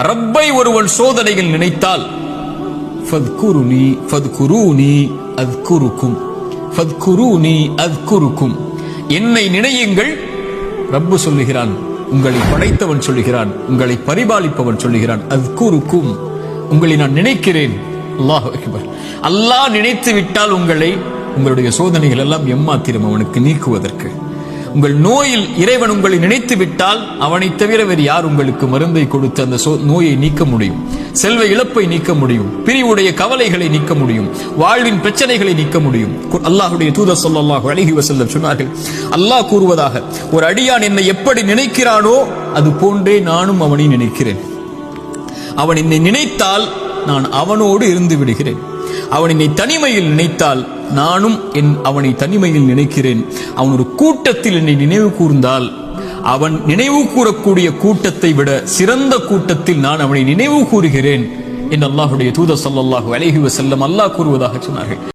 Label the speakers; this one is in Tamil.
Speaker 1: ரப்பை ஒருவன் சோதனையில் நினைத்தால் என்னை நினையுங்கள். ரப்பு சொல்லுகிறான், உங்களை படைத்தவன் சொல்லுகிறான், உங்களை பரிபாலிப்பவன் சொல்லுகிறான், அத்குருக்கும், உங்களை நான் நினைக்கிறேன். அல்லாஹ் அக்பர். அல்லாஹ் நினைத்து விட்டால் உங்களுடைய சோதனைகள் எல்லாம் எம்மாத்திரம் அவனுக்கு நீக்குவதற்கு. உங்கள் நோயில் இறைவன் உங்களை நினைத்து விட்டால் அவனை தவிர வேறு யார் உங்களுக்கு மருந்தை கொடுத்து அந்த நோயை நீக்க முடியும்? செல்வ இழப்பை நீக்க முடியும், பிரிவுடைய கவலைகளை நீக்க முடியும், வாழ்வின் பிரச்சனைகளை நீக்க முடியும். அல்லாஹ்வுடைய தூதர் ஸல்லல்லாஹு அலைஹி வஸல்லம் சொன்னார்கள், அல்லாஹ் கூறுவதாக, ஒரு அடியான் என்னை எப்படி நினைக்கிறானோ அது போன்றே நானும் அவனை நினைக்கிறேன். அவன் என்னை நினைத்தால் நான் அவனோடு இருந்து விடுகிறேன். அவன் என்னை தனிமையில் நினைத்தால் நானும் அவனை தனிமையில் நினைக்கிறேன். அவன் ஒரு கூட்டத்தில் என்னை நினைவு கூர்ந்தால் அவன் நினைவு கூறக்கூடிய கூட்டத்தை விட சிறந்த கூட்டத்தில் நான் அவனை நினைவு கூறுகிறேன் என்று அல்லாஹ்வுடைய தூதர் ஸல்லல்லாஹு அலைஹி வஸல்லம் அல்லாஹ் கூறுவதாக சொன்னார்கள்.